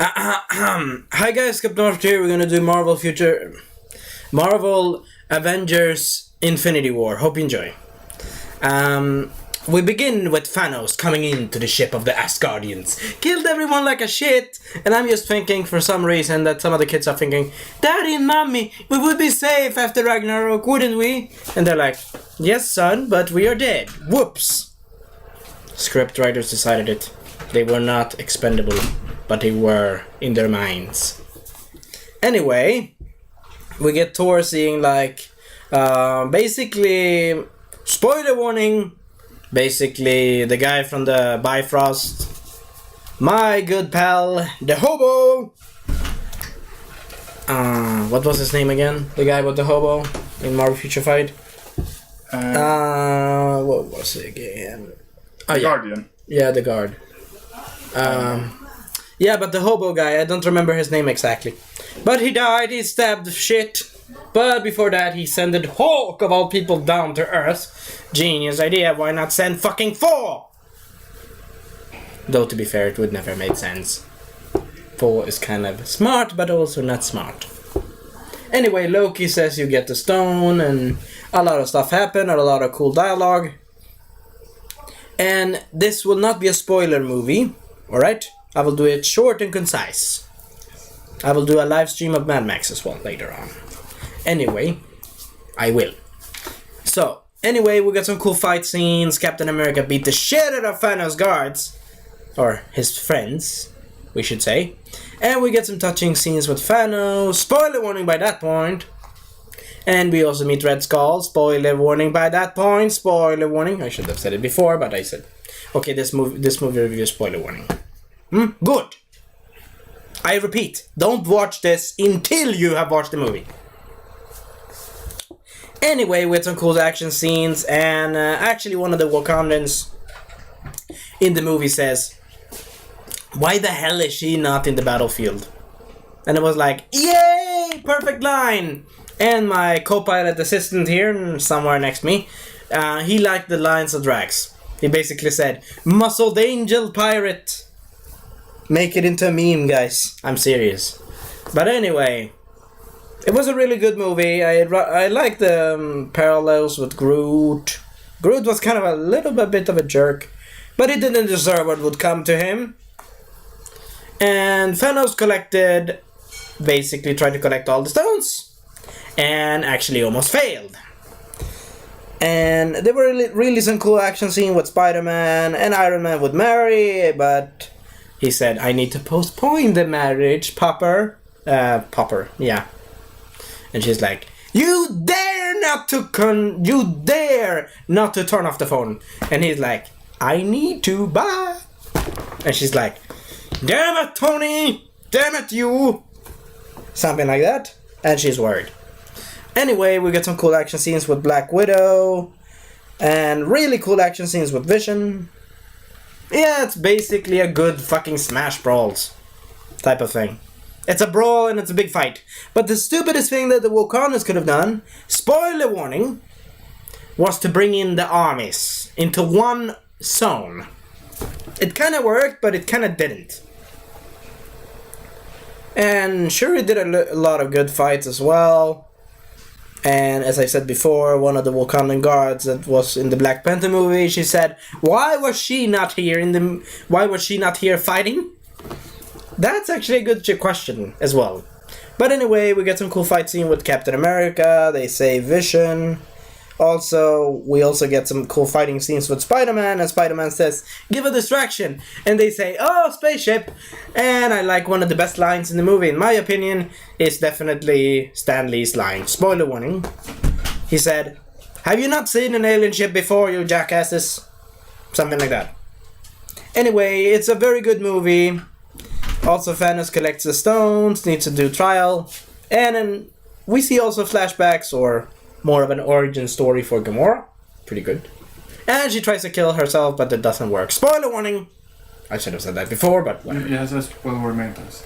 Hi guys, Captain North here. We're gonna do Marvel Avengers Infinity War. Hope you enjoy. We begin with Thanos coming into the ship of the Asgardians. Killed everyone like a shit. And I'm just thinking for some reason that some of the kids are thinking, Daddy and Mommy, we would be safe after Ragnarok, wouldn't we? And they're like, yes son, but we are dead. Whoops. Script writers decided it. They were not expendable, but they were in their minds. Anyway, we get Thor seeing basically, spoiler warning, basically the guy from the Bifrost, my good pal, the hobo. What was his name again? The guy with the hobo in Marvel Future Fight. What was it again? The Guardian. Yeah, the guard. Yeah, but the hobo guy, I don't remember his name exactly. But he died, he stabbed shit. But before that, he sent the Hulk of all people down to Earth. Genius idea, why not send fucking Thor? Though to be fair, it would never make sense. Thor is kind of smart, but also not smart. Anyway, Loki says you get the stone, and a lot of stuff happened, and a lot of cool dialogue. And this will not be a spoiler movie, alright? I will do it short and concise. I will do a live stream of Mad Max as well later on. Anyway, I will. So, anyway, we got some cool fight scenes. Captain America beat the shit out of Thanos' guards. Or his friends, we should say. And we get some touching scenes with Thanos. Spoiler warning by that point. And we also meet Red Skull. Spoiler warning by that point. Spoiler warning. I should have said it before, but I said, okay, this movie review is spoiler warning. Good. I repeat, don't watch this until you have watched the movie. Anyway, with some cool action scenes, and actually one of the Wakandans in the movie says, why the hell is she not in the battlefield? And it was like, yay! Perfect line! And my co-pilot assistant here, somewhere next to me, he liked the lines of Drax. He basically said, muscled angel pirate. Make it into a meme, guys. I'm serious. But anyway, it was a really good movie. I liked the parallels with Groot. Groot was kind of a little bit of a jerk, but he didn't deserve what would come to him. And Thanos basically tried to collect all the stones, and actually almost failed. And there were really some cool action scenes with Spider-Man, and Iron Man would marry, but he said, I need to postpone the marriage, Popper. Popper, yeah. And she's like, you dare not to turn off the phone. And he's like, I need to, bye. And she's like, damn it, Tony! Damn it, you! Something like that. And she's worried. Anyway, we get some cool action scenes with Black Widow. And really cool action scenes with Vision. Yeah, it's basically a good fucking Smash Brawls type of thing. It's a brawl and it's a big fight. But the stupidest thing that the Wakandans could have done, spoiler warning, was to bring in the armies into one zone. It kind of worked, but it kind of didn't. And Shuri did a lot of good fights as well. And as I said before, one of the Wakandan guards that was in the Black Panther movie, she said, why was she not here fighting? That's actually a good question as well. But anyway, we get some cool fight scene with Captain America. They save Vision. We also get some cool fighting scenes with Spider-Man, and Spider-Man says, give a distraction. And they say, oh, spaceship. And I like one of the best lines in the movie, in my opinion, is definitely Stan Lee's line. Spoiler warning. He said, have you not seen an alien ship before, you jackasses? Something like that. Anyway, it's a very good movie. Also, Thanos collects the stones, needs to do trial. And then we see also flashbacks or more of an origin story for Gamora. Pretty good. And she tries to kill herself, but it doesn't work. Spoiler warning! I should have said that before, but whatever. Yes, that's spoiler maintenance.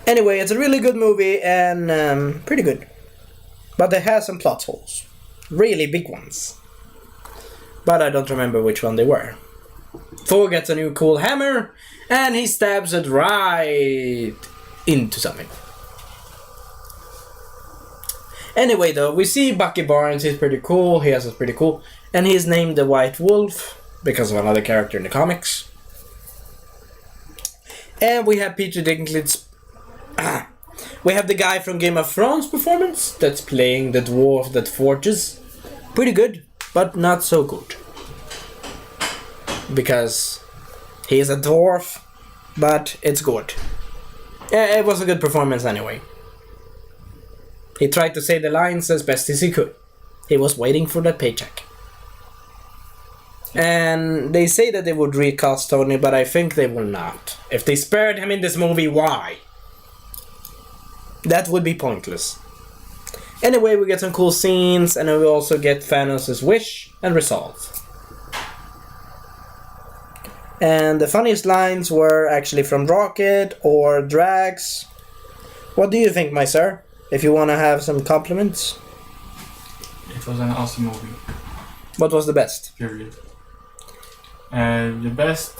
Anyway, it's a really good movie and pretty good. But it has some plot holes. Really big ones. But I don't remember which one they were. Thor gets a new cool hammer, And he stabs it right into something. Anyway, though, we see Bucky Barnes. He's pretty cool. He has a pretty cool. And he's named the White Wolf because of another character in the comics. And we have Peter Dinklage. We have the guy from Game of Thrones performance that's playing the dwarf that forges. Pretty good, but not so good. Because he's a dwarf, but it's good. Yeah, it was a good performance anyway. He tried to say the lines as best as he could. He was waiting for that paycheck. And they say that they would recast Tony, but I think they will not. If they spared him in this movie, why? That would be pointless. Anyway, we get some cool scenes, and we also get Thanos' wish and resolve. And the funniest lines were actually from Rocket or Drax. What do you think, my sir? If you want to have some compliments. It was an awesome movie. What was the best? Period. The best...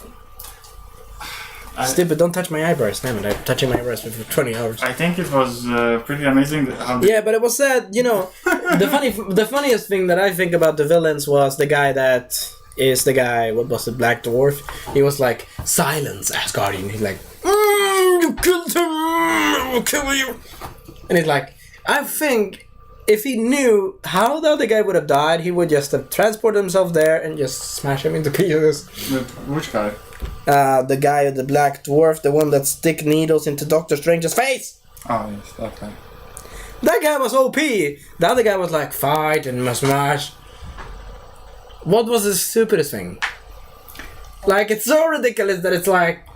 Stupid, don't touch my eyebrows. Damn it, I'm touching my eyebrows for 20 hours. I think it was pretty amazing how... Yeah, but it was sad, you know. The funniest thing that I think about the villains was the guy that is the guy, what was it, Black Dwarf? He was like, silence, Asgardian. He's like, you killed him, I will kill you. And he's like, I think if he knew how the other guy would have died, he would just have transported himself there and just smash him into pieces. Which guy? The guy with the Black Dwarf, the one that stick needles into Doctor Strange's face. Oh, yes, that guy. That guy was OP. The other guy was like, fight and smash. What was the stupidest thing? Like, it's so ridiculous that it's like...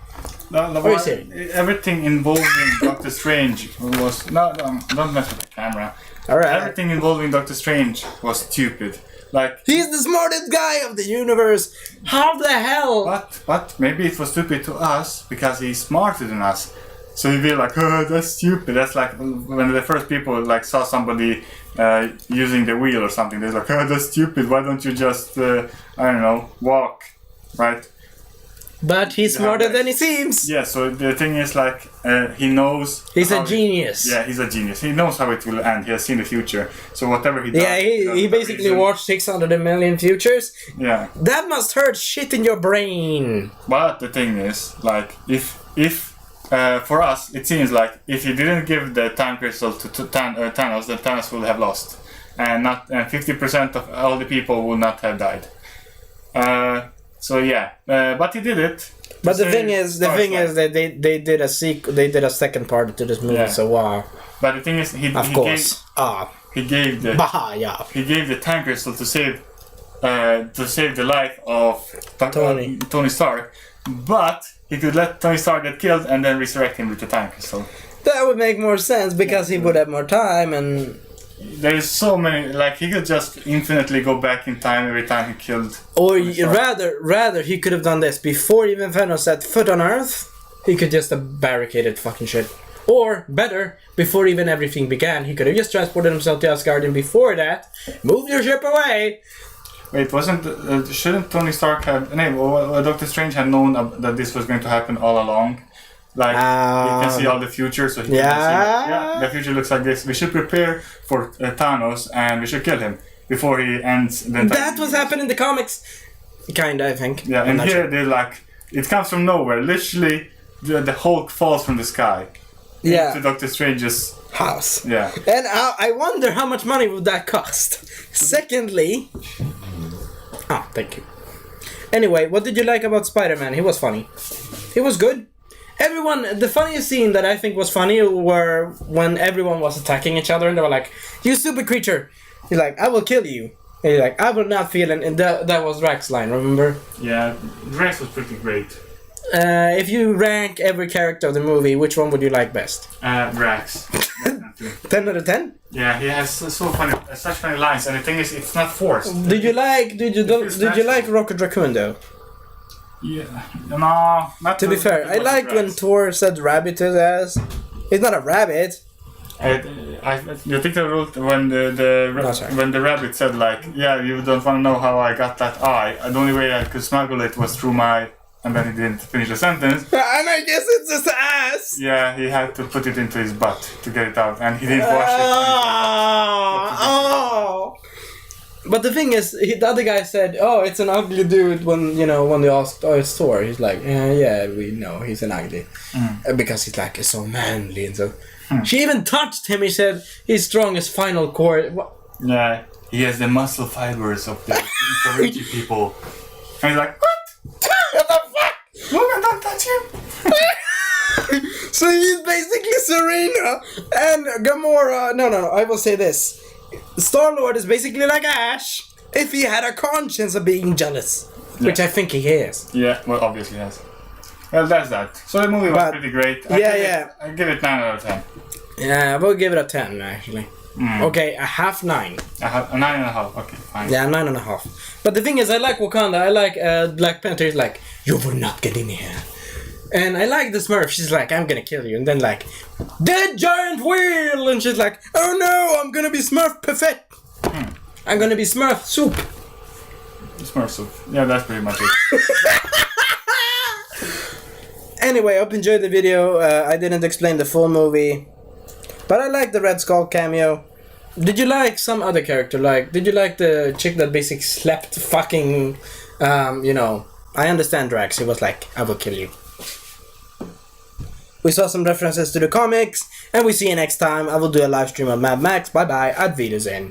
Everything involving Doctor Strange was... No, don't mess with the camera. Alright. Everything involving Doctor Strange was stupid. Like... He's the smartest guy of the universe! How the hell? But maybe it was stupid to us because he's smarter than us. So you'd be like, oh, that's stupid. That's like when the first people like saw somebody using the wheel or something. They're like, oh, that's stupid. Why don't you just, I don't know, walk, right? But he's smarter than he seems. Yeah, so the thing is like, he knows... He's a genius. Yeah, he's a genius. He knows how it will end. He has seen the future. So whatever he does... Yeah, he basically watched 600 million futures. Yeah. That must hurt shit in your brain. But the thing is, like, if for us, it seems like if he didn't give the time crystal to Thanos, then Thanos would have lost. And 50% of all the people would not have died. So yeah, but he did it. But the thing is that they did a they did a second part to this movie. Yeah. So wow. But the thing is, he gave the time crystal to save the life of Tony Stark. But he could let Tony Stark get killed and then resurrect him with the time crystal. That would make more sense because he would have more time and. There's so many, like he could just infinitely go back in time every time he killed. Or rather, he could have done this before even Thanos set foot on Earth. He could just have barricaded fucking shit. Or better, before even everything began, he could have just transported himself to Asgard and before that, moved your ship away. Wait, shouldn't Tony Stark have? Doctor Strange had known that this was going to happen all along. Like, he can see all the future, so he can see, the future looks like this. We should prepare for Thanos, and we should kill him before he ends the entire That was happening in the comics. Kinda, I think. Yeah, and here they're like, it comes from nowhere. Literally, the Hulk falls from the sky. Yeah. Into Doctor Strange's house. Yeah. And I wonder how much money would that cost. Secondly... thank you. Anyway, what did you like about Spider-Man? He was funny. He was good. The funniest scene that I think was funny were when everyone was attacking each other and they were like, you stupid creature. He's like, I will kill you. And he's like, I will not feel it. And that was Drax's line, remember? Yeah, Drax was pretty great. If you rank every character of the movie, which one would you like best? Drax. 10 out of 10? Yeah, he has such funny lines, and the thing is, it's not forced. Did you like Rocket Raccoon though? Yeah, no, not to be fair. I liked when Thor said rabbit to his ass. He's not a rabbit. You think the rule when the rabbit said like, yeah, you don't want to know how I got that eye. The only way I could smuggle it was through my and then he didn't finish the sentence. And I guess it's his ass. Yeah, he had to put it into his butt to get it out, and he didn't wash it. Oh. But the thing is, the other guy said, "Oh, it's an ugly dude." When they asked his tour, he's like, "Yeah, we know he's an ugly," because he's like so manly and so. She even touched him. He said he's strong as final cord. Yeah, he has the muscle fibers of the Karachi people, and he's like, "What? What the fuck? Logan, don't touch him." So he's basically Serena and Gamora. No, I will say this. Star-Lord is basically like Ash if he had a conscience of being jealous. Yeah. Which I think he is. Yeah, well, obviously he has. Well, that's that. So the movie was pretty great. I give it 9 out of 10. Yeah, we'll give it a 10, actually. Okay, a half 9. A 9.5, okay, fine. Yeah, 9.5. But the thing is, I like Wakanda. I like Black Panther is like, "You will not get in here." And I like the Smurf. She's like, "I'm gonna kill you." And then like, "Dead giant wheel!" And she's like, "Oh no, I'm gonna be Smurf Perfect. I'm gonna be Smurf Soup." Smurf Soup. Yeah, that's pretty much it. Anyway, I hope you enjoyed the video. I didn't explain the full movie. But I like the Red Skull cameo. Did you like some other character? Like, did you like the chick that basically slept fucking, I understand Drax. He was like, "I will kill you." We saw some references to the comics, and we see you next time. I will do a live stream of Mad Max. Bye bye. Ad Wiedersehen.